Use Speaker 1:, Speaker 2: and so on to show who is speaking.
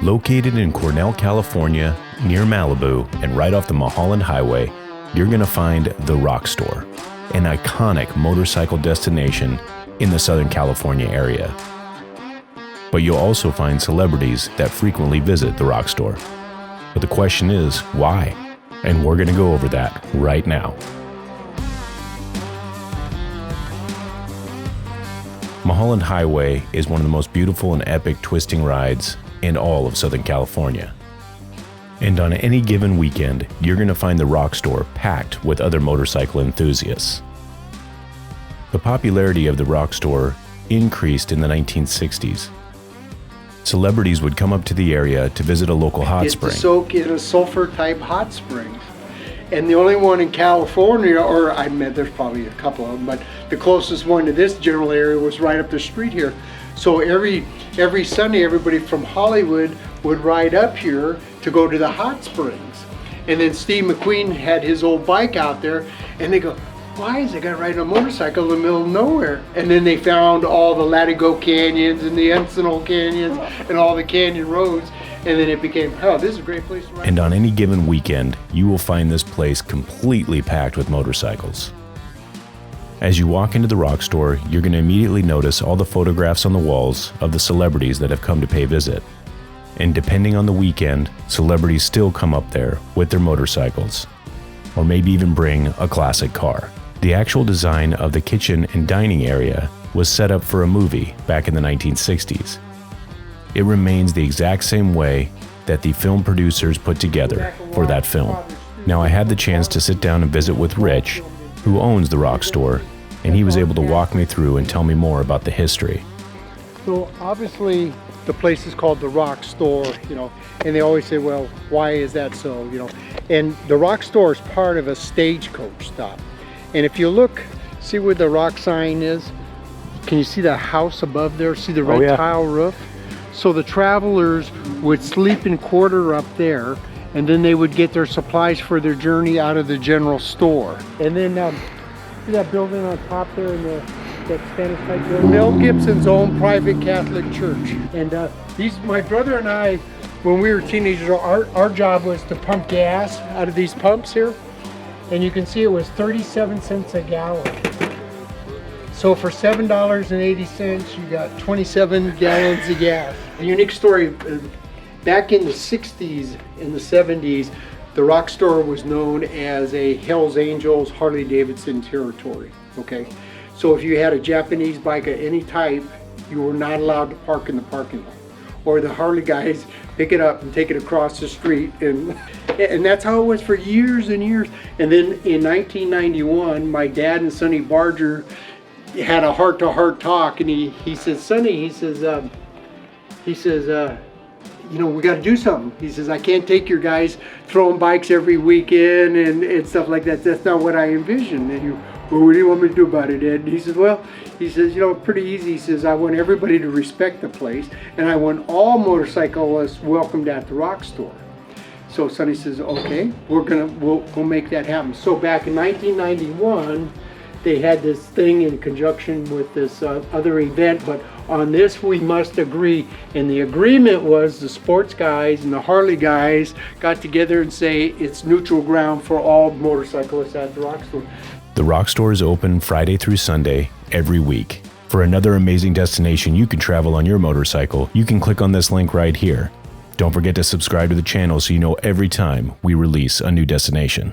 Speaker 1: Located in Cornell, California, near Malibu and right off the Mulholland Highway, you're going to find The Rock Store, an iconic motorcycle destination in the Southern California area. But you'll also find celebrities that frequently visit The Rock Store. But the question is, why? And we're going to go over that right now. Mulholland Highway is one of the most beautiful and epic twisting rides in all of Southern California. And on any given weekend, you're going to find the Rock Store packed with other motorcycle enthusiasts. The popularity of the Rock Store increased in the 1960s. Celebrities would come up to the area to visit a local hot spring.
Speaker 2: To soak in a sulfur-type hot springs. And the only one in California, or I mean, there's probably a couple of them, but the closest one to this general area was right up the street here. So every Sunday, everybody from Hollywood would ride up here to go to the hot springs. And then Steve McQueen had his old bike out there, and they go, why is the guy riding a motorcycle in the middle of nowhere? And then they found all the Latigo canyons and the Encinal canyons and all the canyon roads. And then it became, oh, this is a great place to ride.
Speaker 1: And on any given weekend, you will find this place completely packed with motorcycles. As you walk into the Rock Store, you're going to immediately notice all the photographs on the walls of the celebrities that have come to pay visit. And depending on the weekend, celebrities still come up there with their motorcycles, or maybe even bring a classic car. The actual design of the kitchen and dining area was set up for a movie back in the 1960s. It remains the exact same way that the film producers put together for that film. Now, I had the chance to sit down and visit with Rich, who owns the Rock Store, and he was able to walk me through and tell me more about the history.
Speaker 2: So obviously the place is called the Rock Store, and they always say, well, why is that so, And the Rock Store is part of a stagecoach stop. And if you look, see where the Rock sign is? Can you see the house above there? See the red tile roof? So the travelers would sleep in quarter up there, and then they would get their supplies for their journey out of the general store. And then see that building on top there in that Spanish type building? Mel Gibson's own private Catholic church. And my brother and I, when we were teenagers, our job was to pump gas out of these pumps here. And you can see it was 37 cents a gallon. So for $7.80, you got 27 gallons of gas. A unique story, back in the 60s and the 70s, the Rock Store was known as a Hells Angels Harley Davidson territory, okay? So if you had a Japanese bike of any type, you were not allowed to park in the parking lot. Or the Harley guys pick it up and take it across the street, and that's how it was for years and years. And then in 1991, my dad and Sonny Barger had a heart-to-heart talk, and he says, Sonny, he says, we got to do something. He says, I can't take your guys throwing bikes every weekend and stuff like that. That's not what I envisioned. And well, what do you want me to do about it, Ed? And he says, well, pretty easy. He says, I want everybody to respect the place, and I want all motorcyclists welcomed at the Rock Store. So Sonny says, okay, we'll make that happen. So back in 1991, they had this thing in conjunction with this other event, but on this we must agree. And the agreement was the sports guys and the Harley guys got together and say it's neutral ground for all motorcyclists at the Rock Store.
Speaker 1: The Rock Store is open Friday through Sunday every week. For another amazing destination you can travel on your motorcycle, you can click on this link right here. Don't forget to subscribe to the channel so you know every time we release a new destination.